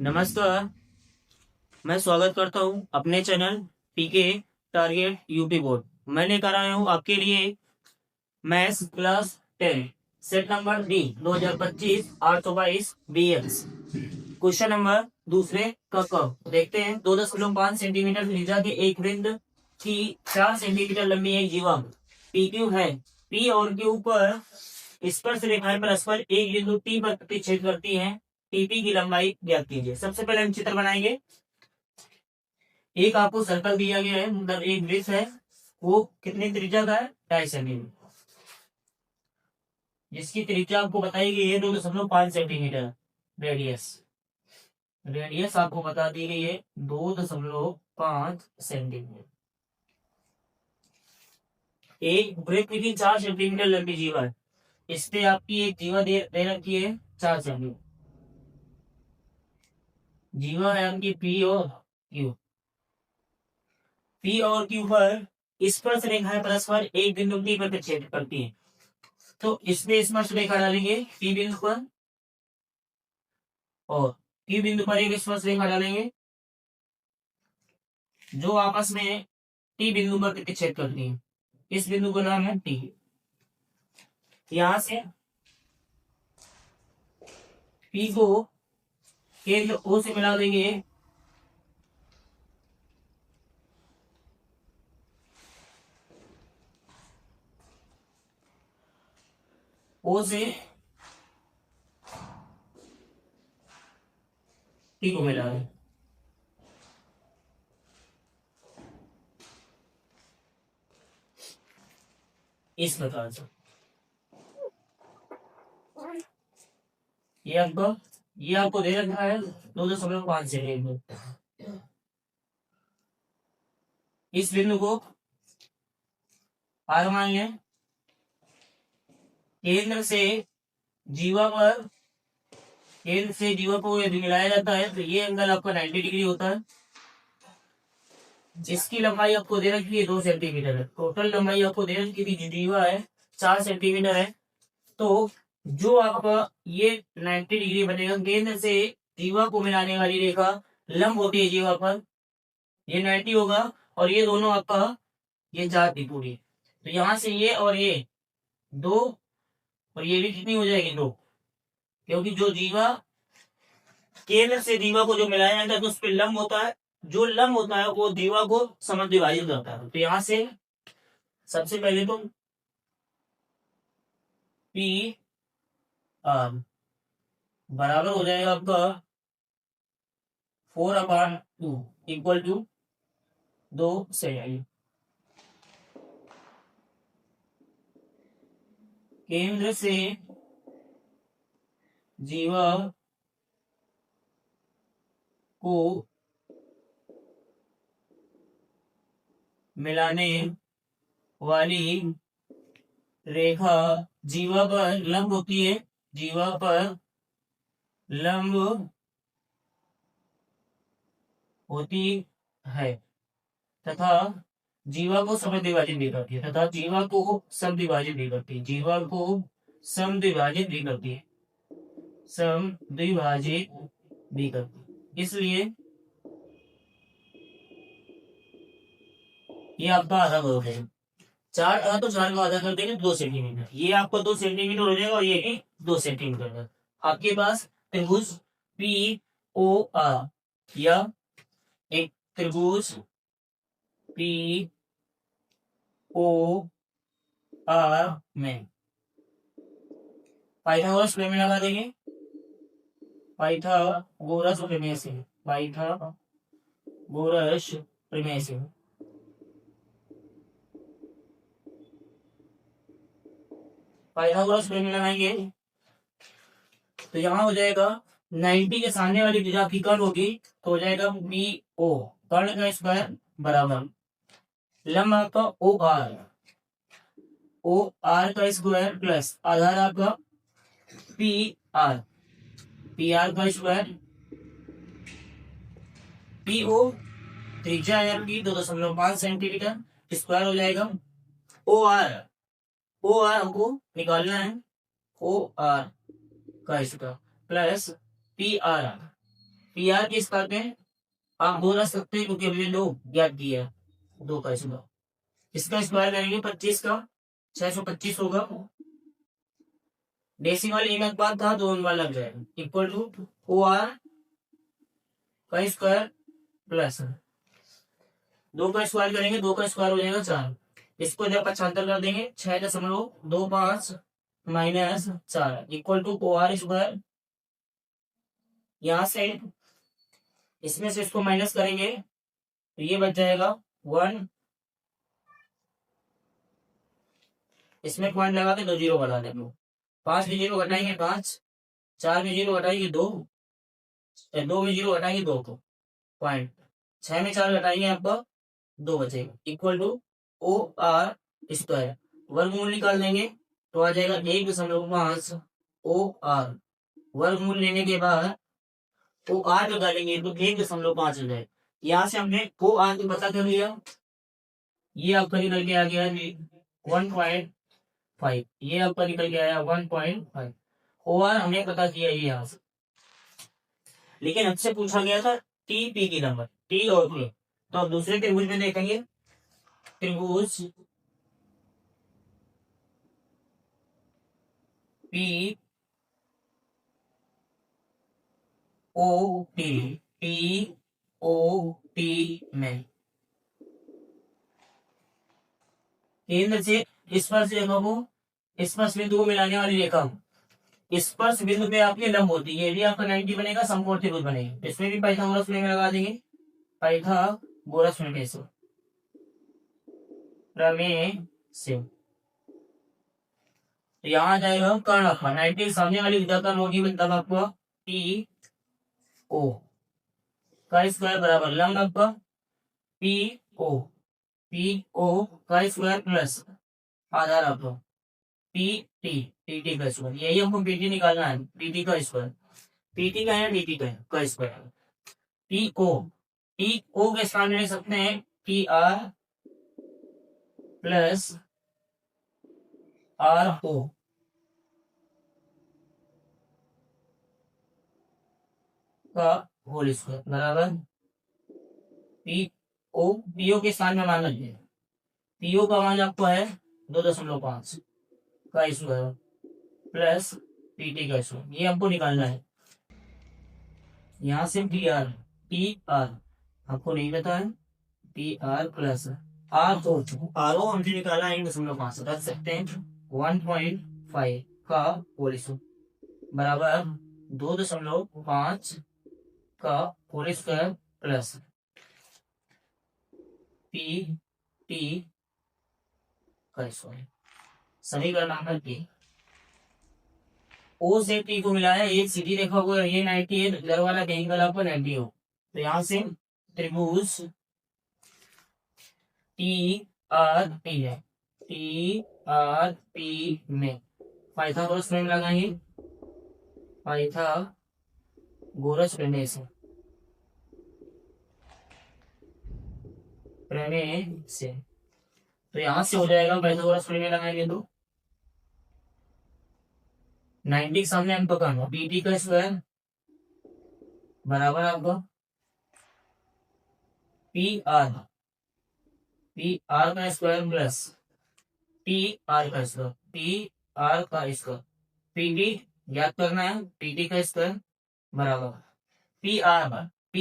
नमस्कार। मैं स्वागत करता हूं अपने channel PK target UP board. मैं लेकर आया हूं आपके लिए maths class 10 set number D 2025 822 BS. Question number दूसरे का क देखते हैं। 2.5 सेंटीमीटर त्रिज्या के एक वृत्त की 4 सेंटीमीटर लंबी एक जीवा पी क्यू है। पी और क्यू पर स्पर्श रेखाएं परस्पर एक बिंदु टी पर प्रतिच्छेद करती हैं। टीपी की लंबाई ज्ञात कीजिए। सबसे पहले हम चित्र बनाएंगे। एक आपको सर्कल दिया गया है, मतलब एक वृत्त है, वो कितनी त्रिज्या का है? 2.5 सेंटीमीटर। जिसकी त्रिज्या आपको बताई गई है 2.5 सेंटीमीटर। रेडियस रेडियस आपको बता दी गई है 2.5 सेंटीमीटर। एक वृत्त की 4 सेंटीमीटर लंबी जीवा है। इस पे आपकी एक जीवा दे रखी है 4 सेंटीमीटर। जीवा है आपकी पी और क्यू। पी और क्यू पर स्पर्श रेखाएं परस्पर एक बिंदु टी पर प्रतिच्छेद करती हैं। तो इसमें स्पर्श रेखा डालेंगे पी बिंदु पर और क्यू बिंदु पर एक स्पर्श रेखा डालेंगे जो आपस में टी बिंदु पर प्रतिच्छेद करती है। इस बिंदु का नाम है टी। यहां से पी को केंद्र ओ से मिला देंगे। ओ से टी को मिला देंगे। इस प्रकार से ये आपको दे रखा है 2.5 सेंटीमीटर। इस बिंदु को आर मान लें। केंद्र से जीवा को यदि मिलाया जाता है तो ये एंगल आपका 90 डिग्री होता है। जिसकी लंबाई आपको दे रखी है 2 सेंटीमीटर है। टोटल लंबाई आपको दे रखी थी जीवा है 4 सेंटीमीटर है। तो जो आपका ये 90 डिग्री बनेगा, केंद्र से जीवा को मिलाने वाली रेखा लंब होती है जीवा पर, ये 90 होगा और ये दोनों आपका ये जाती पूरी। तो यहां से ये और ये 2 और ये भी कितनी हो जाएगी 2, क्योंकि जो जीवा केंद्र से दीवा को जो मिलाया जाता है तो उस पर लंब होता है। जो लंब होता है वो दीवा को समद्विभाजित करता है। तो यहां से सबसे पहले तो पी आर बराबर हो जाएगा आपका 4/2 इक्वल टू 2 से केंद्र से जीवा को मिलाने वाली रेखा जीवा पर लंब होती है। जीवा पर लंब होती है तथा जीवा को समद्विभाजित भी करती है जीवा को समद्विभाजित भी करती है इसलिए ये आपका आधा बराबर है। 4 तो 4 का आधा कर देंगे 2 सेंटीमीटर। ये आपका 2 सेंटीमीटर हो जाएगा और ये भी 2 सेंटीमीटर है। आपके पास त्रिभुज पी ओ आर या एक त्रिभुज पी ओ आर में पाइथागोरस प्रमेय लगा देंगे। पाइथागोरस प्रमेय से पाइथागोरस प्रमेय लगाएंगे तो यहाँ हो जाएगा 90 के सामने वाली भुजा की कर्ण होगी तो हो जाएगा बी ओ, कर्ण का स्क्वायर बराबर लंब आपका ओ आर का स्क्वायर प्लस आधार आपका पी आर का स्क्वायर। पी ओ त्रिज्या है आपकी 2.5 सेंटीमीटर, स्क्वायर हो जाएगा ओ आर हमको निकालना है। ओ आर का square plus P R P R किस पर पे आप 2 रख सकते हैं क्योंकि अभी 2 ज्ञात दिया है, 2 का स्क्वायर, इसका स्क्वायर करेंगे 25 का 625 होगा, डेसिमल एक अनुपात था 2 अनुपात लग जाएगा, इक्वल टू ओ आर का स्क्वायर प्लस 2 का स्क्वायर करेंगे, 2 का स्क्वायर हो जाएगा 4, इसको जब 75 कर देंगे 6.25 minus 4 equal to O R square, यहां से इसमें से इसको माइनस करेंगे तो ये बच जाएगा 1, इसमें पॉइंट लगा के 2 जीरो बढ़ा देंगे, 5 में जीरो घटाएंगे 5, 4 में जीरो घटाएंगे 2, 2 में जीरो घटाएंगे 2 को पॉइंट, 6 में 4 घटाएंगे आपका 2 बचेगा, equal to O R square, वर्गमूल निकाल देंगे तो आ जाएगा 1.5 ओ आर, वर्गमूल लेने के बाद ओ आर निकालेंगे तो 1.5 हो जाए, यहाँ से हमने ओ आर को पता कर लिया, ये आपका निकल के आ गया 1.5, ये आपका निकल के आया 1.5, ओ आर हमने पता किया ये यहाँ से, लेकिन हमसे पूछा गया था टी पी की नंबर, टी और पी, तो अब दूसरे त्रिभुज में देखेंगे, त्रिभुज P O T, P O T में केंद्र से स्पर्श रेखा को स्पर्श बिंदु को मिलाने वाली रेखा स्पर्श बिंदु पे आपकी लंब होती है, यदि आपका 90 बनेगा समकोण त्रिभुज बनेगा, इसमें भी पाइथागोरस प्रमेय लगा देंगे, पाइथागोरस प्रमेय से तो यहाँ जाएगा कर्ण आपका 90 सामने वाली विधा का होगी मतलब आपको टी ओ का स्क्वायर बराबर लंब आपका पी ओ का स्क्वायर प्लस आधार आपका पी टी का स्क्वायर, यही हमको पीटी निकालना है, पीटी का स्क्वायर, पीटी का है टीटी का स्क्वायर, टी ओ के स्थान में ले सकते हैं T R plus R O, का होल स्क्वायर बराबर पीओ के स्थान में मान लीजिए, पीओ का मान आपको है 2.5 का स्क्वायर प्लस पीटी का स्क्वायर, ये हमको निकालना है, यहां से टी आर आपको नहीं पता है, T R plus R O हमने निकाला है 1.5 रख सकते हैं 1.5 का होल स्क्वायर बराबर 2.5 का whole square plus P T का स्क्वायर, समीकरण नंबर के ओ से टी को मिला है, एक सीधी रेखा को ये 90 है, इधर वाला एंगल आपको 90 हो, तो यहां से त्रिभुज टी आर पी है, टी आर पी में पाइथागोरस प्रमेय लगाएंगे, पाइथागोरस प्रमेय से तो यहां से हो जाएगा पाइथागोरस प्रमेय लगाएंगे तो 90 के सामने हम पकड़ना पीटी का स्क्वायर बराबर आपका पी आर का स्क्वायर प्लस टी आर का स्क्वायर पीटी याद करना है, पीटी का स्क्वायर बराबर पी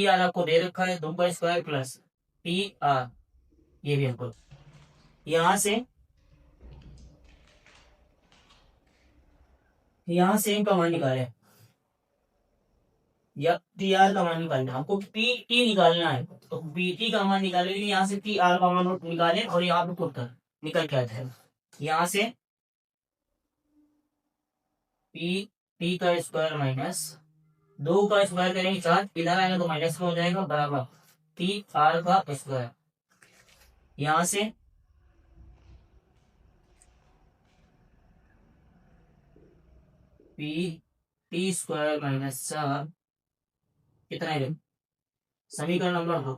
आर आपको दे रखा है 2 का स्क्वायर प्लस पी आर, ये भी हमको यहां से इनका मान निकाले, या टी आर का मान निकालना, आपको पी टी निकालना है तो पी टी का मान निकाले, यहाँ से टी आर का मान निकाले और यहाँ पे पुट कर निकल के आता है, यहाँ से पी टी का स्क्वायर माइनस 2 का स्क्वायर करेंगे 4, इधर आएगा तो माइनस में हो जाएगा बराबर टी आर का स्क्वायर, यहाँ से पी टी स्क्वायर माइनस 4 कितना है, समीकरण नंबर 2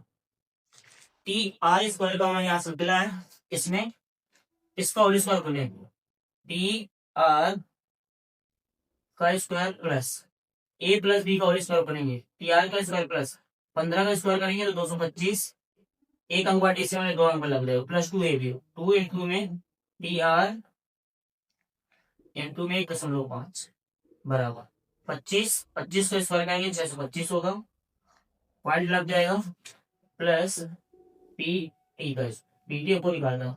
टी आर स्क्वायर का मान यहाँ से मिला है, इसमें इसका होल स्क्वायर कर टी आर का स्क्वायर प्लस ए प्लस बी का होल स्क्वायर करेंगे, टी आर का स्क्वायर प्लस 15 का स्क्वायर करेंगे तो 225, एक अंक बाटी में 2 अंक लग जाएगा, प्लस 2 ए बी, 2 इंटू में टी आर इंटू में 1.5 बराबर 25, 25 का स्क्वायर करेंगे 625 होगा, पॉइंट लग जाएगा, प्लस पी टी का पी टी को निकालना,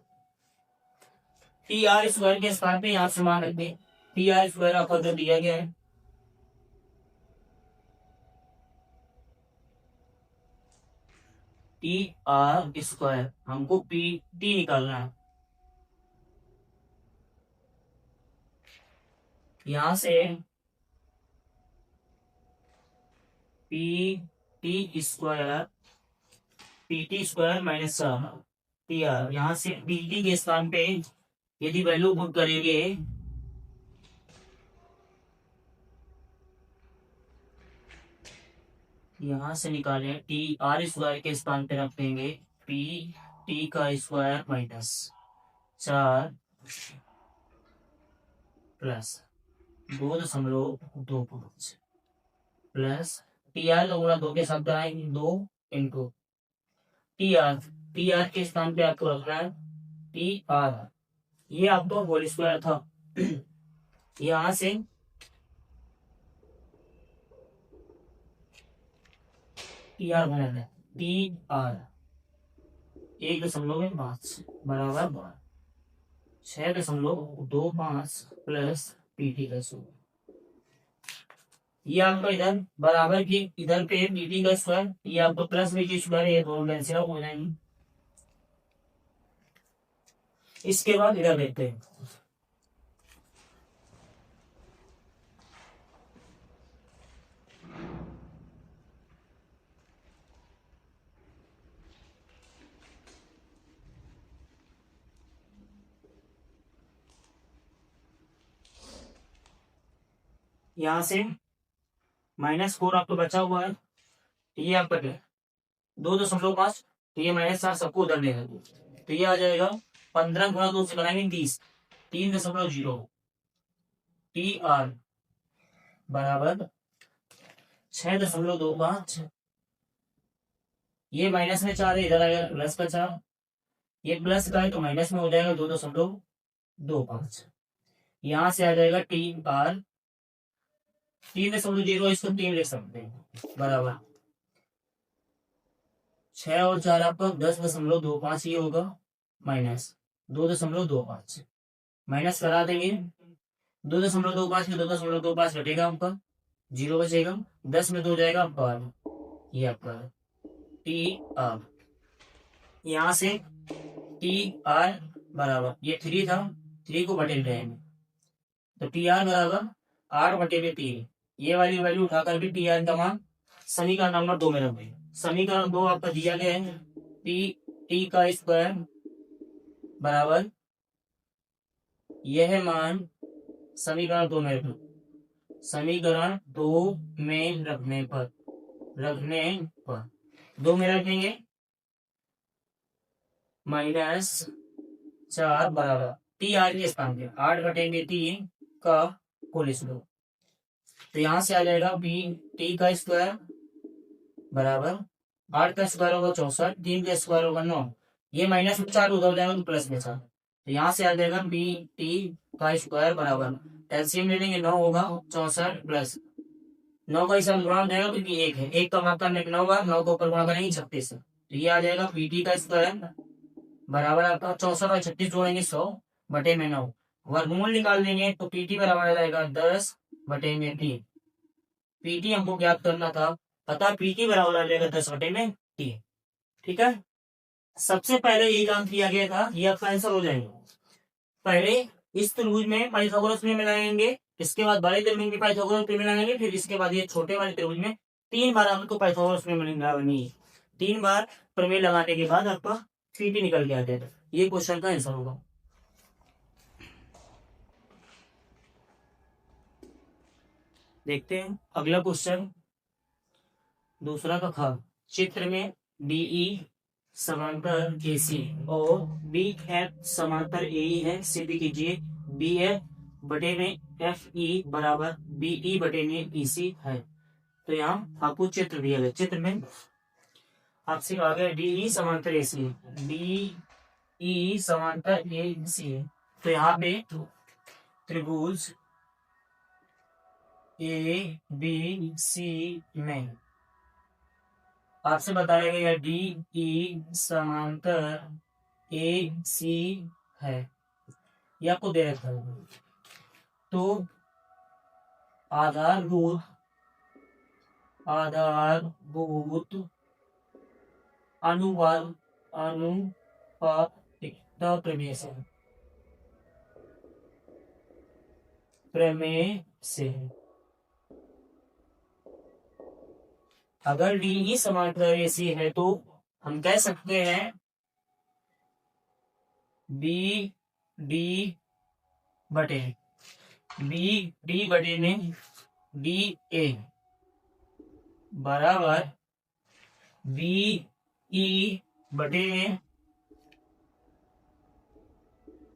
टी आर स्क्वायर के स्थान पे यहाँ से मान रख दे, टी आर स्क्वायर आपका जो दिया गया है टी आर स्क्वायर, हमको पी टी निकालना है, यहां से P T square, P T square minus T R, यहां से पी टी के स्थान पे यदि वैल्यू पुट करेंगे यहां से निकाले टी आर स्क्वायर के स्थान पे रख देंगे पी टी का square minus 4 plus 2.25 plus T R का गुणा 2 के साथ आएंगे 2 into T R, T R के स्थान पे आपको रखना है टी आर, ये आपको होल स्क्वायर था यहां से टी आर बना टी आर 1.5 बराबर 6.25 प्लस पी टी का स्क्वायर, ये आपका इधर बराबर की इधर पे पी टी का स्क्वायर, ये आपको प्लस बी टी स्क्वायर, ये दोनों कैंसिल हो जाएंगे। इसके बाद इधर देखते हैं, यहां से -4 आपको बचा हुआ है, ये आपका 2.5, तो ये -4 सबको उधर ले है, तो ये आ जाएगा 15 गुणा 2 से बनाएंगे 30, 3.0 टी आर बराबर 6.25, ये माइनस में 4 है, इधर आएगा प्लस का 4, ये प्लस का है तो माइनस में हो जाएगा 2.25, यहां से आ जाएगा टी आर 3.0, इसको 3 लिख सकते हैं बराबर 6 और 4 आपका 10.25 ये होगा, माइनस 2.25 माइनस करा देंगे, 2.25 में 2.25 घटेगा आपका 0 बचेगा, 10 में 2 जाएगा आपका, ये आपका टी आर, यहां से टी आर बराबर ये 3 था, 3 को बटे रहेंगे तो टी आर बराबर 8/3, ये वाली वैल्यू उठाकर भी टी आर का मान समीकरण नंबर 2 में रख दें, समीकरण 2 आपका दिया गया है टी का स्क्वायर बराबर यह मान समीकरण 2 में रखना, समीकरण 2 में रखने पर 2 में रखेंगे -4 बराबर टी आर के स्थान पे 8/3 का होल स्क्वायर, तो यहां से आ जाएगा बी टी का स्क्वायर बराबर 8 का स्क्वायर होगा 64, 3 का स्क्वायर होगा 9, ये -4 उधर जाएगा तो प्लस में 4, तो यहाँ से आ जाएगा बी टी का स्क्वायर बराबर एलसीएम ले लेंगे 9 होगा 64 प्लस 9 का हिसाब गुणा हो जाएगा क्योंकि 1 है, 1 का मात्रा करने 9 बार 9 को ऊपर गुणा करेंगे 36 से, तो ये आ जाएगा पी टी का स्क्वायर बराबर आपका 64 और 36 जोड़ेंगे 100/9, वर्गमूल निकाल देंगे तो पीटी बराबर आ जाएगा 10/3, पीटी हमको ज्ञात करना था, पता पीटी बराबर आ जाएगा 10/3, ठीक है। सबसे पहले ये काम किया गया था, ये आपका आंसर हो जाएगा, पहले इस त्रिभुज में पाइथागोरस में मिलाएंगे, इसके बाद बड़े त्रिभुज में पाइथागोरस में मिलाएंगे, फिर इसके बाद ये छोटे वाले त्रिभुज में 3 बार आपको पाइथागोरस में मिलानी है, 3 बार प्रमेय लगाने के बाद आपका पीटी निकल के आ जाएगा, ये क्वेश्चन का आंसर होगा। देखते हैं अगला क्वेश्चन, दूसरा का खा, चित्र में डीई समांतर एसी और बी एफ समांतर ए है, सिद्ध कीजिए बी एफ बटे में एफ ई बराबर बी ई बटे में ई सी है। तो यहाँ आपको चित्र दिया गया, चित्र में आपसे कहा गया डी ई समांतर ए सी, डी ई समांतर ए सी है। तो यहाँ पे त्रिभुज ए बी सी में आपसे बताया गया डी ई समांतर ए सी है, ये आपको दे रखा है। तो आधारभूत अनुपातिकता प्रमेय से अगर डी ई समांतर ए सी है तो हम कह सकते हैं बी डी बटे में डी ए बराबर बी ई बटे में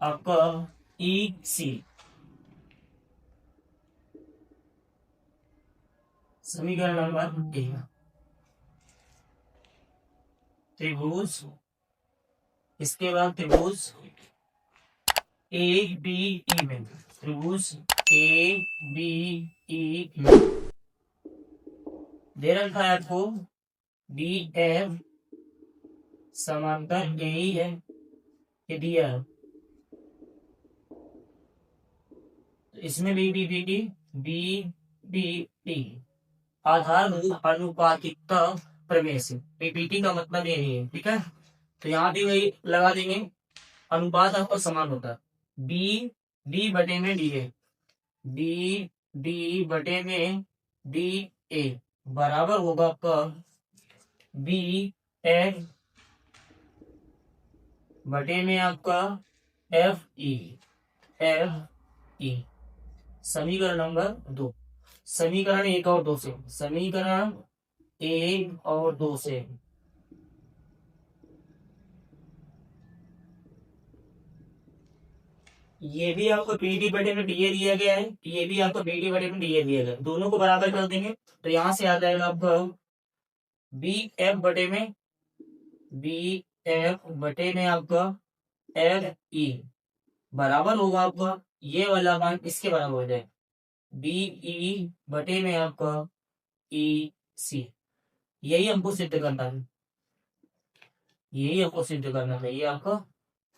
आपका ई सी। समीकरण नंबर ए, त्रिभुज, इसके बाद त्रिभुज ए बी ई में, त्रिभुज ए बी ई में दे रखा है आपको डी एफ समांतर ए ही है, ये दिया है। इसमें B B B D B B D आधारभूत अनुपातिकता प्रमेय से, पीपीटी का मतलब ये नहीं है, ठीक है। तो यहाँ भी वही लगा देंगे, अनुपात आपका समान होता है, बी डी बटे में डी ए, बी डी बटे में डी ए बराबर होगा आपका बी एफ बटे में आपका एफ ई। समीकरण नंबर 2, समीकरण 1 और 2 से, समीकरण 1 और 2 से ये भी आपको पीडी बटे में डीए दिया गया है, ये भी आपको पीडी बटे में डीए दिया गया है, दोनों को बराबर कर देंगे तो यहां से आ जाएगा आपका बी एफ बटे में आपका एफ ई बराबर होगा आपका ये वाला मान इसके बराबर हो जाए बी ई बटे में आपका ई सी। यही हमको सिद्ध करना है, ये आपका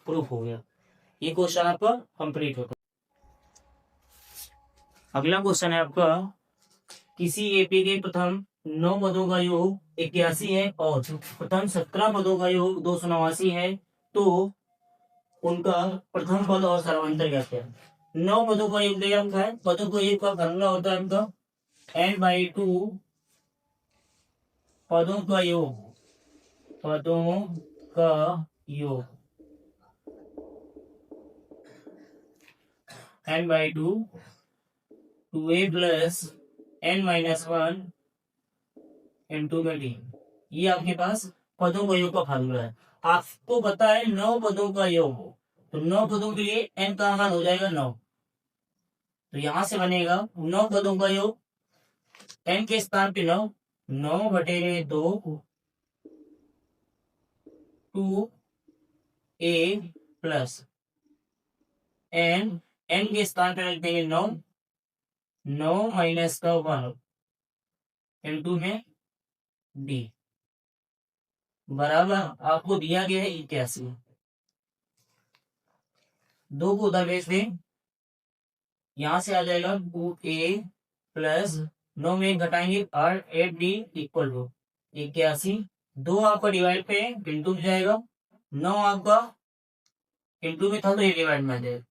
प्रूफ हो गया, ये क्वेश्चन आपका कंप्लीट होगा। अगला क्वेश्चन है आपका, किसी एपी के प्रथम 9 पदों का योग 81 है और प्रथम 17 पदों का योग 289 है, तो उनका प्रथम पद और सर्वांतर क्या है। 9 पदों का योग दे रखा है, पदों को एक का करना होता है उनका n/2 पदों का योग n/2 2a plus n-1 into में d, ये आपके पास पदों का योग का फार्मूला है। आपको पता है 9 पदों का योग, तो 9 पदों के लिए n का मान हो जाएगा 9, तो यहां से बनेगा 9 पदों का योग n के स्थान पे 9 बटे में 2 2a प्लस n के स्थान पे रख देंगे 9 माइनस का 1 into में d बराबर आपको दिया गया है 81। 2 को उधर भेज दें, यहां से आ जाएगा 2a प्लस 9 में घटाएंगे 8d इक्वल टू 81। 2 आपका डिवाइड पे इंटू में जाएगा, 9 आपका इंटू में था तो ये डिवाइड में आ जाएगा,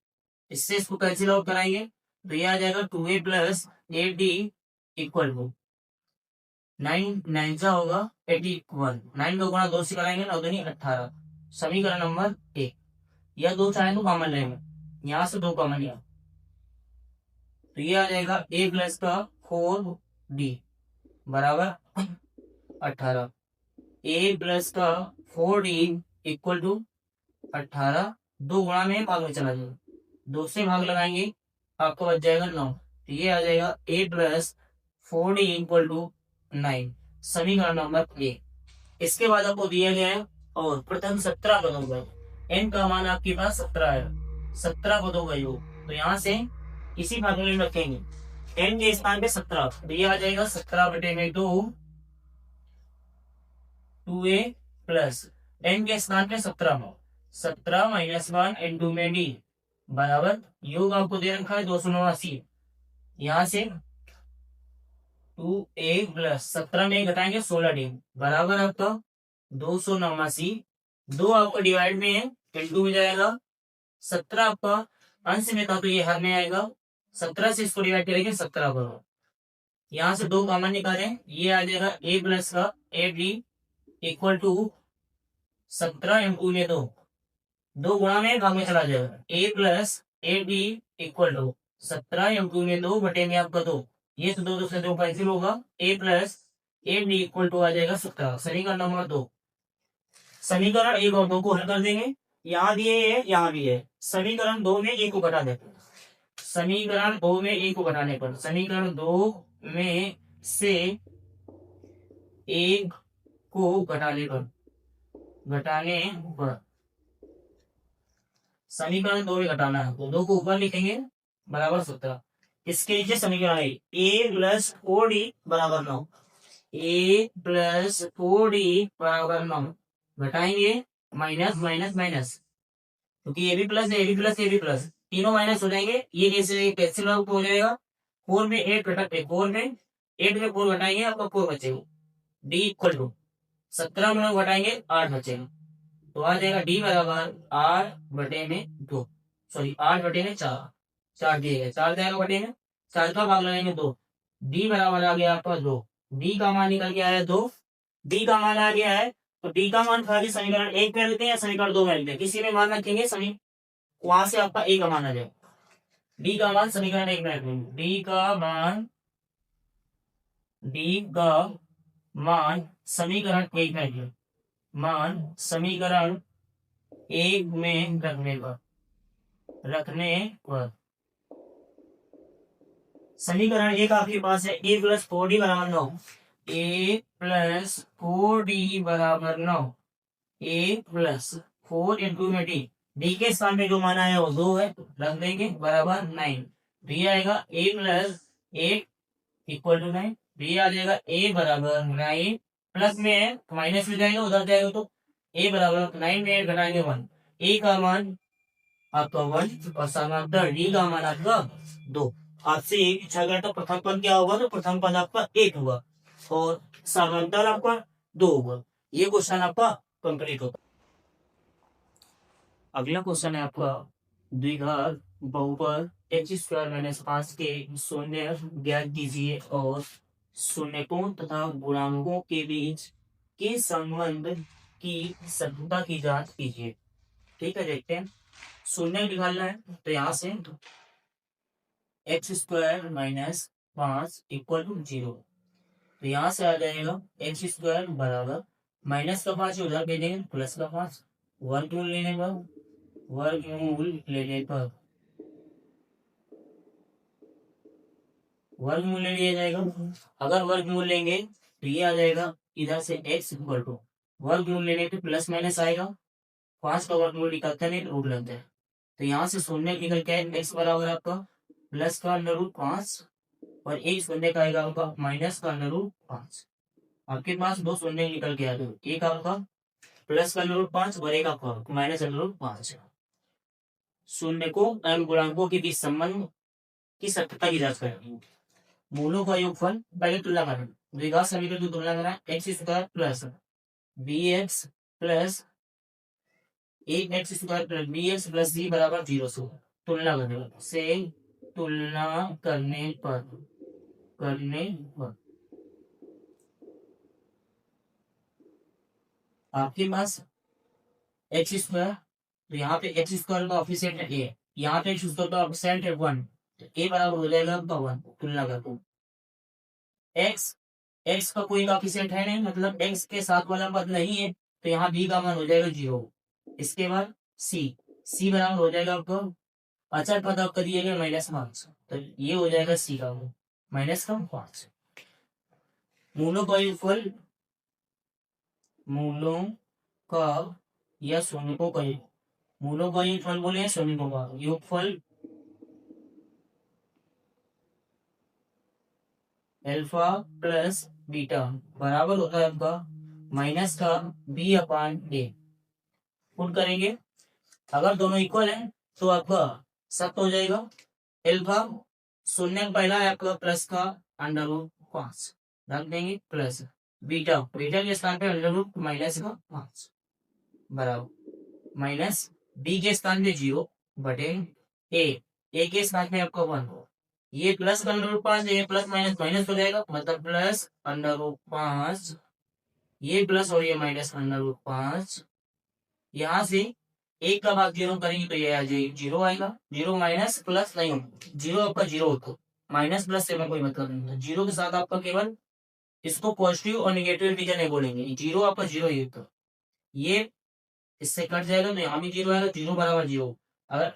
इससे इसको कैंसिल आउट कराएंगे तो ये आ जाएगा 2a plus 8d equal to 9 9 का होगा 81, 9 को गुणा 2 से कराएंगे 9 दूनी 18। समीकरण नंबर 1, यह 2 चाहे तो कॉमन लेंगे, यहां से 2 कॉमन लिया तो ये आ जाएगा a प्लस का 4d बराबर 18, a प्लस का 4d इक्वल टू 18। 2 गुणा में भाग में चला जाएगा, 2 से भाग लगाएंगे आपको बच जाएगा 9। तो ये आ जाएगा ए प्लस 4d इक्वल टू 9, समीकरण नंबर ए। इसके बाद आपको दिया गया है और प्रथम 17 पदों का एन का मान आपके पास 17 है, 17 पदों का योग। तो यहाँ से इसी फार्मूले में रखेंगे एन के स्थान पे 17, तो ये आ जाएगा 17 बटे में 2, 2a प्लस एन के स्थान पे 17 में 17 माइनस 1 इंटू में डी बराबर योग आपको दे रखा है 289। यहाँ से 2a प्लस 17 में घटाएंगे 16d बराबर आपका 289। 2 आपका डिवाइड में है, इंटू में जाएगा 17 आपका अंश में था तो ये हर में आएगा, 17 से इसको डिवाइड करेंगे 17 पर। यहाँ से 2 कॉमन निकालें, ये आ जाएगा a प्लस का A D equal to 17 into में 2, 2 गुणा में भाग में चला जाएगा, a plus A D equal to 17 into में 2 बटे में आपका 2, ये तो 2 से 2 कैंसिल होगा, a plus A D equal to आ जाएगा 17। समीकरण नंबर 2। समीकरण 1 और 2 को हल कर देंगे, यहाँ भी है यहाँ भी है। समीकरण 2 में 1 को घटा देते हैं, समीकरण 2 में 1 को घटाने पर, समीकरण 2 में से 1 को घटाने पर समीकरण 2 में घटाना है तो 2 को ऊपर लिखेंगे बराबर 17। इसके नीचे समीकरण है a प्लस 4d बराबर 9, a प्लस 4d बराबर 9, घटाएंगे माइनस माइनस माइनस, क्योंकि A B plus A B plus A B plus तीनों माइनस हो जाएंगे, ये कैसे कैंसिल आउट हो जाएगा। 4 में 8 घटाते, 4 में 8 में 4 घटाएंगे आपका 4 बचेगा, डी इक्वल टू 17 में घटाएंगे 8 बचेगा, तो आ जाएगा डी बराबर 8 बटे में 2, सॉरी 8 बटे में 4, 4 दिए गए 4 जाएगा बटे में 4 का भाग लगाएंगे 2, डी बराबर आ गया आपका 2, डी का मान निकल के आया 2, डी का मान आ गया है तो डी का मान खाली समीकरण 1 में लेते हैं या समीकरण 2 में लेते हैं, किसी में मान रखेंगे समी वहां से आपका ए का मान आ जाएगा, डी का मान समीकरण 1 में रखेंगे, डी का मान समीकरण 1 में रखेंगे, मान समीकरण 1 में रखने पर समीकरण 1 आपके पास है a प्लस 4d बराबर 9, a प्लस 4d बराबर 9, a प्लस 4 इंटू में डी के स्थान में जो मान आया वो 2 है, रख देंगे बराबर 9, डी आएगा a plus 8 equal to 9, d आ जाएगा a बराबर 9, प्लस में है माइनस में जाएगा उधर जाएगा तो a बराबर 9 में 8 घटाएंगे 1, a का मान आपका 1 और समांतर डी का मान आपका 2। आपसे एक पूछा गया तो प्रथम पद क्या होगा, तो प्रथम पद आपका 1 होगा और समांतर आपका 2 होगा। ये क्वेश्चन आपका कंप्लीट होगा। अगला क्वेश्चन है आपका द्विघात बहुपद x स्क्वायर माइनस 5 के शून्य ज्ञात कीजिए और शून्यकों तथा गुणांकों के बीच के संबंध की सत्यता की जांच कीजिए। ठीक है, देखते हैं। शून्य निकालना है तो यहाँ से X square minus 5 equal to 0, तो यहाँ से आ जाएगा एक्स स्क्वायर बराबर माइनस का 5 उधर दे देंगे प्लस का 5, वर्गमूल लेने पर वर्गमूल ले लिया जाएगा। अगर वर्गमूल लेंगे तो ये आ जाएगा इधर से x इक्वल टू वर्गमूल लेने पे प्लस माइनस आएगा, 5 का वर्गमूल निकलता नहीं रूट लगता है, तो यहाँ से शून्य निकल के x बराबर आपका प्लस का अंडर रूट 5 और एक शून्य का आएगा आपका माइनस का अंडर रूट 5। आपके पास 2 शून्य निकल के आ गए, एक आपका प्लस का अंडर रूट 5 और एक आपका माइनस अंडर रूट 5। शून्य को एवं गुणांकों के बीच संबंध की सत्यता की जांच करें। मूलों का योगफल पहले तुलना करें, द्विघात समीकरण की तुलना करें, x square plus b x plus 8x square plus b x plus c बराबर 0 से तुलना करने पर आपके पास एक्स स्क्वायर, तो यहाँ पे एक्स स्क्वायर का ऑफिशिएंट है ए, यहाँ पे एक्स स्क्वायर का ऑफिशिएंट है 1, तो ए बराबर हो जाएगा आपका 1 तुलना करके। एक्स का कोई ऑफिशिएंट है नहीं, मतलब एक्स के साथ वाला पद नहीं है, तो यहाँ बी का मान हो जाएगा 0। इसके बाद सी बराबर हो जाएगा आपको अचर पद आपका दिए गए -5, तो ये हो जाएगा सी का -5। मूलों का योगफल, मूलों का या शून्यकों का मूलों का योगफल बोले शून्यकों का योगफल अल्फा प्लस बीटा बराबर होता है आपका माइनस का b/a। पुट करेंगे, अगर दोनों इक्वल है तो आपका सत्य हो जाएगा। अल्फा शून्य पहला है आपका प्लस का √5 रख देंगे, प्लस बीटा बीटा के स्थान पे -5 बराबर माइनस बी के स्थान पे 0 बटे ए के स्थान पे आपका 1। ये प्लस √5 ये प्लस माइनस माइनस हो जाएगा, मतलब प्लस √5 ये प्लस और ये माइनस √5। यहाँ से एक का भाग 0 करेंगे तो ये आ जाएगा 0 आएगा। 0 माइनस प्लस नहीं होगा, 0 आपका 0 होता, माइनस प्लस से में कोई मतलब नहीं होता। 0 के साथ आपका केवल इसको पॉजिटिव और निगेटिव इंटीजर नहीं बोलेंगे, 0 आपका 0 ही होता। ये इससे कट जाएगा तो यहाँ भी 0 आएगा, 0 बराबर 0। अगर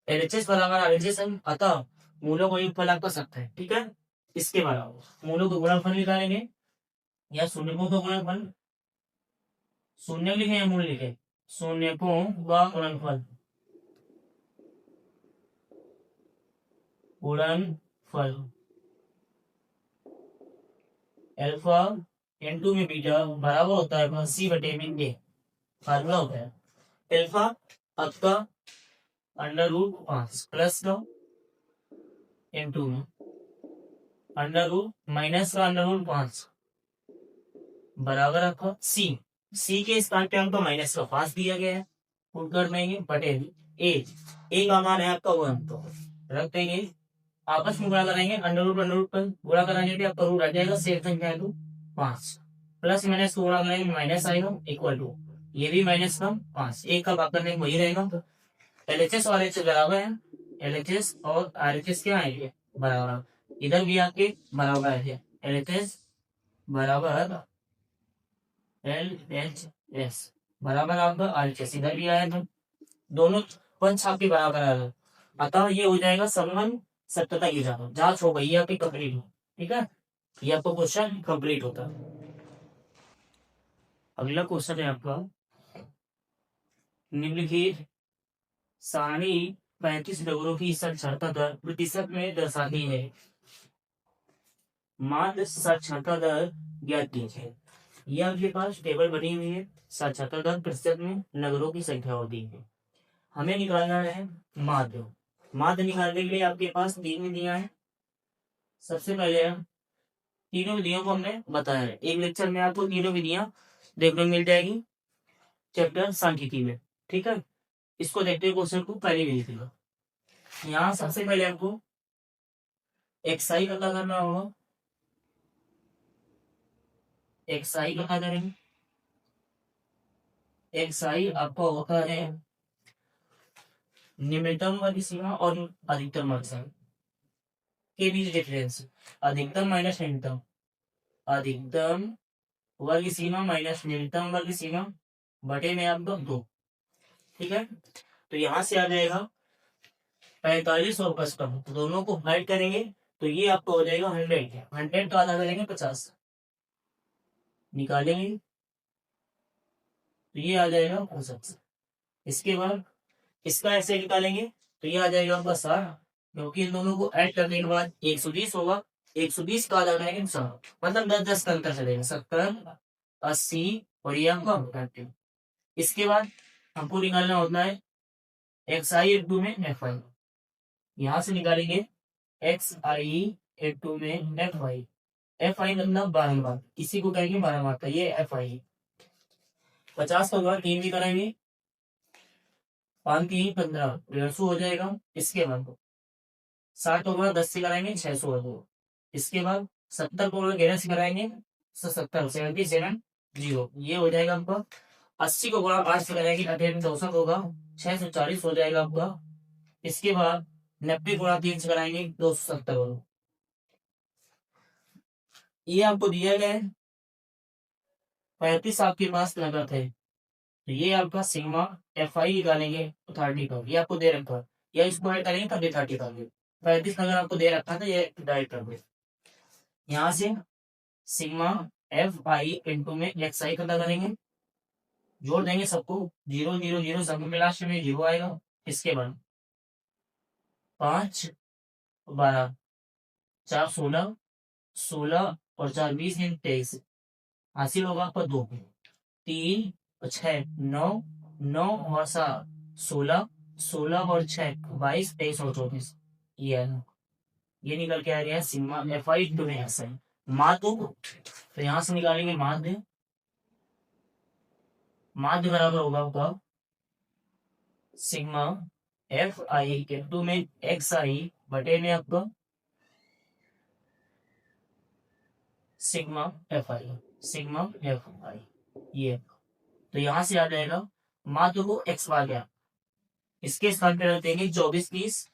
एलएचएस बराबर आरएचएस है, अतः मूलों का योगफल आपका सत्य है। ठीक है, इसके बराबर मूलों का गुणनफल निकालेंगे या शून्यकों का गुणनफल, शून्य लिखे या मूल लिखे, शून्यकों का गुणनफल अल्फा n2 में बीटा बराबर होता है c/a। फार्मूला होता है अल्फा आपका √5 प्लस का n2 में माइनस का √5 बराबर आपका c के स्थान पे हमको -5 दिया गया है, पुट कर देंगे बटे ए का मान है आपका 1, तो रख देंगे, आपस में गुणा करेंगे √√ पर गुणा कराने पे आपका रूट आ जाएगा, शेष संख्या है तो 5 प्लस माइनस को गुणा करेंगे माइनस आएगा इक्वल टू ये भी -5 एक का भाग करने वही रहेगा। एलएचएस और आरएचएस बराबर है, एलएचएस और आरएचएस क्या आएंगे बराबर, इधर भी आके बराबर है, एलएचएस बराबर एलएचएस बराबर आपका आरएचएस, इधर भी आया था, दोनों पंच आपके बराबर आया, अतः ये हो जाएगा संबंध सत्यता की जांच हो गई आपकी कंप्लीट हो। ठीक है, ये आपको क्वेश्चन कंप्लीट होता है। अगला क्वेश्चन है आपका, निम्नलिखित सारणी 35 नगरों की साक्षरता दर प्रतिशत में दर्शाती है, माध्य साक्षरता दर ज्ञात कीजिए। ये आपके पास टेबल बनी हुई है, साक्षरता दर प्रतिशत में नगरों की संख्या होती है, हमें निकालना है माध्य। माध्य निकालने के लिए आपके पास 3 विधियां हैं। सबसे पहले हम तीनों विधियों को हमने बताया है, एक लेक्चर में आपको तीनों विधियां देखने मिल जाएगी चैप्टर सांख्यिकी में। ठीक है, इसको देखते हुए क्वेश्चन को पहले भी लिखेगा। यहाँ सबसे पहले आपको एक्साई पता करना होगा, एक्साई पता करेंगे। एक्साई आपका होता है न्यूनतम वाली सीमा और अधिकतम वाली सीमा के बीच डिफरेंस, अधिकतम माइनस न्यूनतम, अधिकतम वर्ग सीमा माइनस न्यूनतम वर्ग सीमा बटे में आपका 2। ठीक है, तो यहां से आ जाएगा 45 और 55, दोनों को ऐड करेंगे तो ये आपको हो जाएगा 100। 100 तो आधा करेंगे 50 निकालेंगे तो ये आ जाएगा 65। इसके बाद इसका ऐसे निकालेंगे तो ये आ जाएगा आपका 60, क्योंकि इन दोनों को ऐड करने के बाद 120 होगा, 120 का आधा करेंगे 100, मतलब 10-10 का अंतर चलेगा, 70 80 और ये हमको 30। इसके बाद हमको निकालना होता है XI × में FI, यहां से निकालेंगे XI × में FI, FI मतलब 12 बार, इसी को कहेंगे 12 बार का, ये FI 50 का 3 भी करेंगे 5 3 15 150 हो जाएगा। इसके बाद 60 होगा 10 से कराएंगे 600 होगा। इसके बाद 70 को 11 से कराएंगे 70 77 0, ये हो जाएगा आपका। 80 को 8 से कराएंगे 264 होगा, 640 हो जाएगा आपका। इसके बाद 90 को 3 से कराएंगे 270 होगा। ये आपको दिया गया है 35 आपके पास नगद है, तो ये आपका सिग्मा FI निकालेंगे 30 का, ये आपको दे रखा है या इसको ऐड करेंगे तब ये 30 कर दे। 35 अगर आपको दे रखा था ये डायरेक्ट कर दे। यहाँ से सिग्मा एफ आई इंटू में एक्स आई पता करेंगे, जोड़ देंगे सबको, 0 0 0 सब में लास्ट में 0 आएगा। इसके बाद 5 12 4 16 16 और 4 20 23 हासिल होगा आपका 2 3 और 6 9 9 और 7 16 16 और 6 22 23 और 24 ये है। ये निकल के आ गया सिग्मा एफ आई टू में एक्स आई माध्य। तो यहां से निकालेंगे माध्य, माध्य बराबर होगा आपका सिग्मा एफ आई के टू में एक्स आई बटे में आपका sigma F I, sigma F I ये। तो यहां से आ जाएगा माध्य को एक्स बार गया, इसके स्थान पे रख देंगे 24 30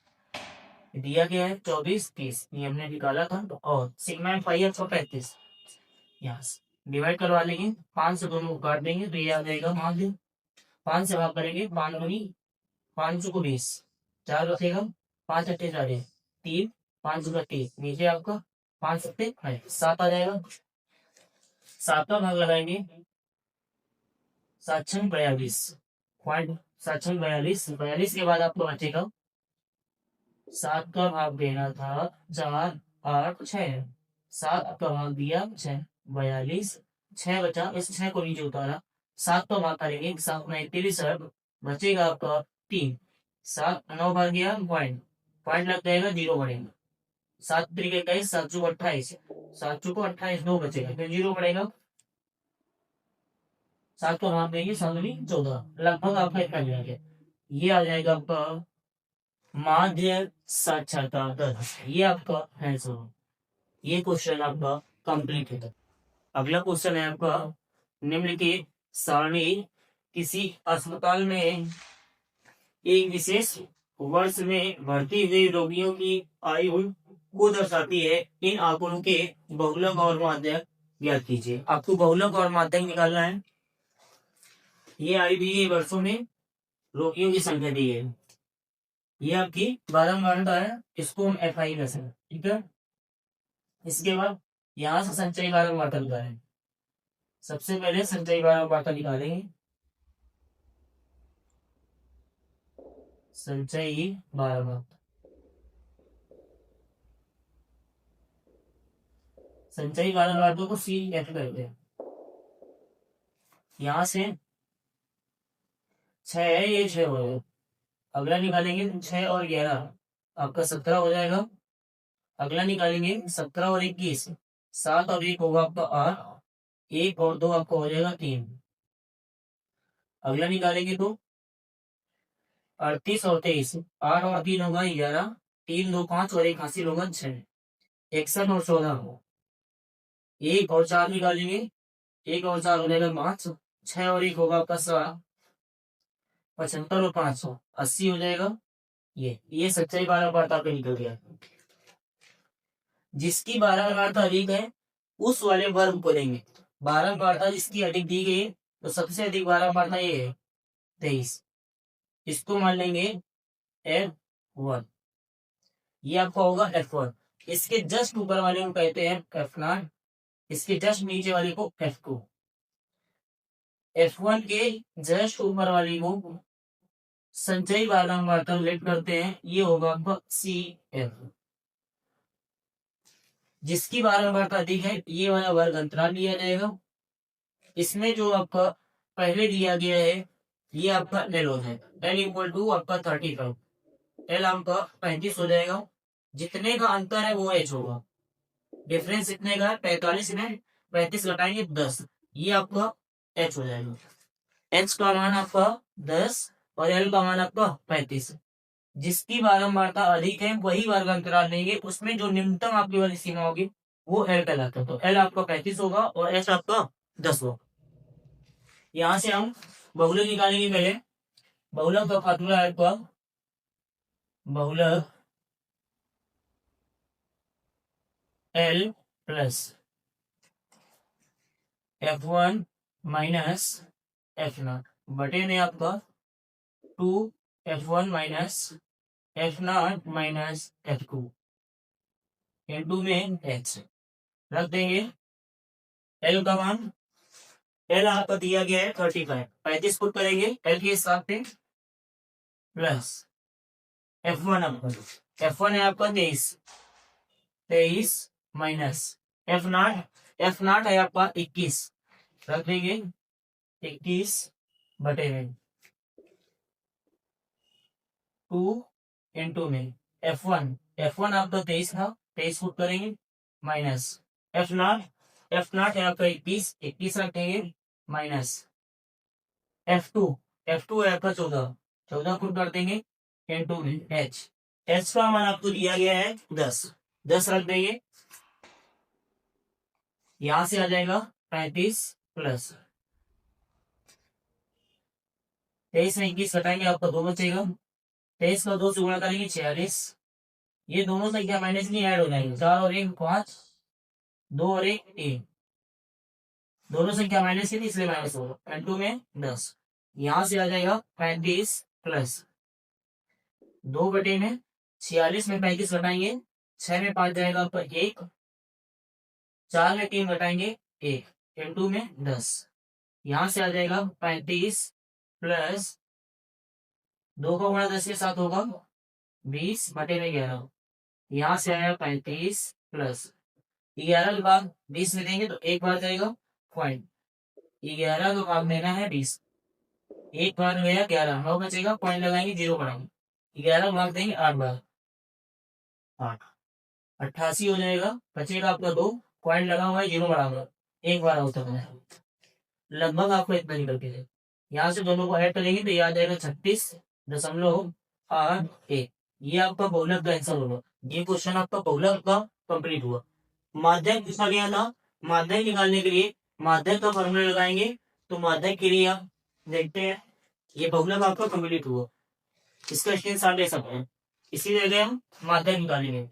दिया गया है 24 30 ये हमने निकाला था। और सिग्मा एफ आई 135 यहाँ से डिवाइड करवा लेंगे, 5 से दोनों को काट देंगे तो ये आ जाएगा माध्य। 5 से भाग करेंगे 5 दूनी 5 को 20 4 बचेगा 5 अट्ठे 4 3 5 30 नीचे आपका 5 सत्ते 7 आ जाएगा। 7 का भाग लगाएंगे 7 6 42 पॉइंट 7 6 42 42 के बाद आपको बचेगा 7 का भाग देना था 4 8 6 7 का भाग दिया 6 42 6 बचा, इस 6 को नीचे उतारा 7 का भाग करेंगे 7 9 33 बचेगा आपका 3 7 9 भाग गया पॉइंट पॉइंट लग जाएगा 0 बढ़ेगा 7 तरीके 21 7 चौको 28 7 चौको 28 2 बचेगा फिर 0 बढ़ेगा 7 को भाग देंगे 7 दूनी 14 लगभग आपका इतना मिलेगा। ये आ जाएगा आपका माध्य साक्षरता दर। ये आपका आंसर, ये क्वेश्चन आपका कंप्लीट है। अगला क्वेश्चन है आपका निम्नलिखित सारणी किसी अस्पताल में एक विशेष वर्ष में भर्ती हुए रोगियों की आयु को दर्शाती है। इन आंकड़ों के बहुलक और माध्यक ज्ञात कीजिए। आपको बहुलक और माध्यक निकालना है। ये आयु दी है वर्षों में, रोगियों की संख्या दी है, ये आपकी बारंबारता है, इसको हम एफ आई कर सकते, ठीक है। इसके बाद यहां से संचयी बारंबारता निकालेंगे। सबसे पहले संचयी बारंबारता निकालेंगे, संचयी बारंबारता, संचयी बारंबारता को सी एफ करते हैं। यहां से 6 है, ये 6 हो गए। अगला निकालेंगे 6 और 11 आपका 17 हो जाएगा। अगला निकालेंगे 17 और 21 7 और 1 होगा आपका 8 1 और 2 आपका हो जाएगा 3। अगला निकालेंगे तो 38 और 23 8 और 3 होगा 11 3 2 5 और 1 हासिल होगा 6 61 और 14 हो 1 और 4 निकालेंगे 1 और 4 हो जाएगा 5 6 और 1 होगा आपका 7 75 और 500 80 हो जाएगा। ये सच्चाई बारंबारता पे निकल गया। जिसकी बारंबारता अधिक है उस वाले वर्ग को लेंगे। बारंबारता जिसकी अधिक दी गई तो सबसे अधिक बारंबारता ये है 23, इसको मान लेंगे F1, ये आपका होगा F1। इसके जस्ट ऊपर वाले को कहते हैं F0, इसके जस्ट नीचे वाले को F2। F1 के जस्ट ऊपर वाली को संचयी बारंबारता रिलेट करते हैं, ये होगा आपका CF। जिसकी बारंबारता अधिक है ये वाला वर्ग अंतराल लिया जाएगा। इसमें जो आपका पहले दिया गया है ये आपका L हो जाएगा, L इक्वल टू आपका 35, L आपका 35 हो जाएगा। जितने का अंतर है वो H होगा। डिफरेंस इतने का है 45 में 35 घटाएंगे 10, ये आपका H हो जाएगा। H का मान आपका 10 और L का मान आपका 35। जिसकी बारंबारता अधिक है वही वर्ग अंतराल लेंगे, उसमें जो निम्नतम आपकी वाली सीमा होगी वो L कहलाता है। तो L आपका 35 होगा और H आपका 10 होगा। यहां से हम बहुलक निकालेंगे। पहले बहुलक का फार्मूला है आपका बहुलक L plus F1 minus F0 बटे में आपका 2 F1 minus F0 minus F2 into में H रख देंगे। L का मान, L आपका दिया गया है 35, 35 पुट करेंगे L के हिसाब से, प्लस F1 आपका, F1 है आपका 23 माइनस F0 है आपका 21, रख देंगे 21 बटे में 2 इंटू में F1 आपका 23 था, 23 पुट करेंगे, माइनस F0 है आपका 21 रखेंगे, माइनस F2 है आपका 14 पुट कर देंगे इंटू में H का मान आपको दिया गया है 10 रख देंगे। यहां से आ जाएगा 35 प्लस 23 में 21 घटाएंगे, आपका 2 बचेगा। 23 का 2 से गुणा करेंगे 46, ये दोनों संख्या माइनस नहीं ऐड हो जाएंगे, 4 और 1 5, 2 और 1 3, दोनों संख्या माइनस की थी इसलिए माइनस होगा, इंटू में 10। यहां से आ जाएगा 35 प्लस 2 बटे में 46 में 35 घटाएंगे, 6 में 5 जाएगा आपका 1, 4 में 3 घटाएंगे 1, इंटू में 10। यहां से आ जाएगा 35 प्लस 2 का गुणा 10 के साथ होगा 20 बटे में 11। यहां से आया 35 प्लस 11 का भाग 20 में देंगे तो एक बार जाएगा पॉइंट, 11 का भाग देना है 20, एक बार गया 11, 9 बचेगा, पॉइंट लगाएंगे 0 बढ़ाएंगे, 11 भाग देंगे 8 बार, 8 88 हो जाएगा, बचेगा आपका 2, पॉइंट लगा हुआ है 0 बढ़ाऊंगा, एक बार होता है, लगभग आपको इतना निकल के जाए। यहाँ से दोनों को ऐड करेंगे तो ये आ जाएगा 36.81। ये आपका बहुलक का आंसर होगा। ये क्वेश्चन आपका बहुलक का कंप्लीट हुआ। माध्यक पूछा गया था, माध्यक निकालने के लिए माध्यक का फॉर्मूला लगाएंगे, तो माध्यक के लिए आप देखते हैं ये बहुलक आपका कंप्लीट हुआ, इसका स्क्रीनशॉट ले सकते हैं। इसी जगह हम माध्यक निकालेंगे।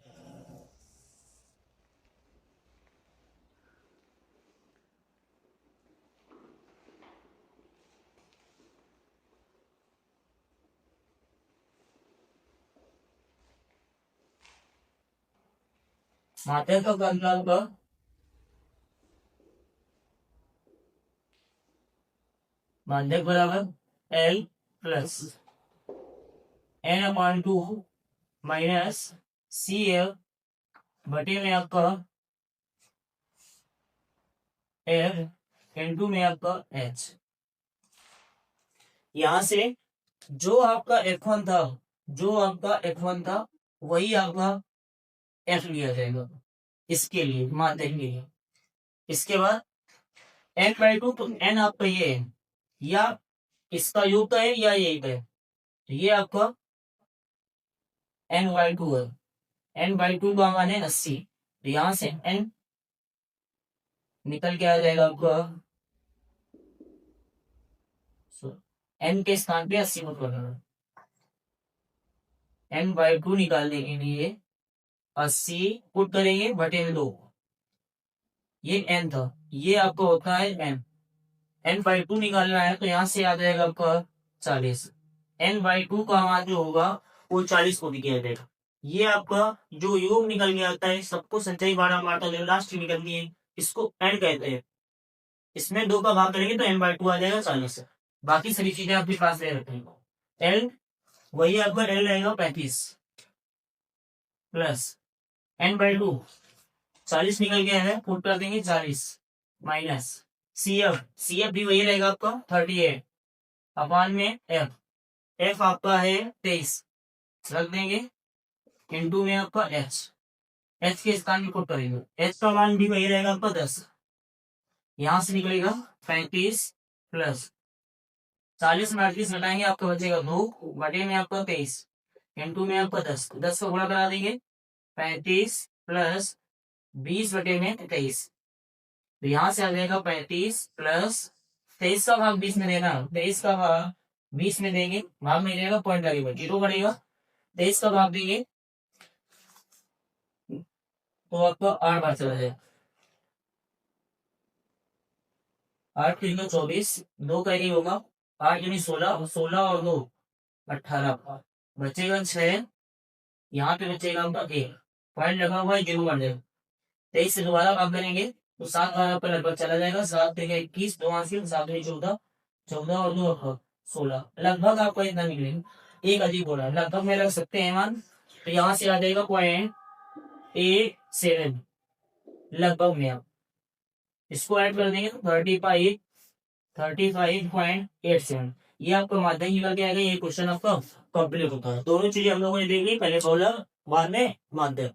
माध्यक का फॉर्मूला आपका माध्यक बराबर L plus N/2 minus CL बटे में आपका F इंटू में आपका H। यहां से जो आपका F1 था वही आपका F लिया जाएगा इसके लिए, माध्यक के लिए। इसके बाद N/2, तो N आपका ये है, या इसका योग का है या ये का है, तो ये आपका N/2 है। N/2 का मान है 80, तो यहां से N निकल के आ जाएगा आपका, N के स्थान पे 80 मत करना। N/2 निकालने के लिए 80 पुट करेंगे बटे में 2, ये N था, ये आपका होता है N/2 निकालना है, तो यहां से आ जाएगा आपका 40। N/2 का मान जो होगा वो 40 को भी किया जाएगा। ये आपका जो योग निकल के आता है, सबको संचयी बारह मारता लास्ट निकलती है, इसको एंड कहते हैं। इसमें 2 का भाग करेंगे तो N/2 आ जाएगा 40। बाकी सभी चीजें आपके पास ले रखेंगे। L वही आपका L रहेगा 35 प्लस N/2 40 निकल गया है, पुट कर देंगे 40 माइनस CF भी वही रहेगा आपका 38 अपान में F आपका है 23 रख देंगे, इंटू में आपका H के स्थान में पुट करेंगे, H का मान भी वही रहेगा आपका 10। यहां से निकलेगा 35 प्लस 40 में 38 घटाएंगे, आपका बचेगा 2 बटे में आपका 23 इंटू में आपका 10 का गुणा करा देंगे, 35 प्लस 20 बटे में 23, तो यहां से आ जाएगा 35 प्लस 23 का भाग 20 में देना, 23 का भाग 20 में देंगे, भाग में जाएगा पॉइंट लगेगा 0 बढ़ेगा, 23 का भाग देंगे तो आपको 8 बार चला जाएगा, 8 3 24, 2 का ही होगा, 8 यानी 16, 16 और 2 18, बचेगा 6 यहाँ पे बचेगा आपका के पॉइंट लगा हुआ है 0 23 से दोबारा भाग करेंगे तो 7 12 पर लगभग चला जाएगा। 7 3 21 2 7 2 14 14 और 2 16 लगभग आपको इतना निकलेगा। एक अजीब हो रहा है, लगभग में रख सकते हैं मान। तो यहाँ से आ जाएगा .87 लगभग में। आप इसको ऐड कर देंगे तो 35.87 ये आपका माध्यम निकल के आएगा। ये क्वेश्चन आपका कंप्लीट होता है। दोनों चीजें हम लोगों ने देख ली, पहले फॉर्मूला बाद में माध्यम।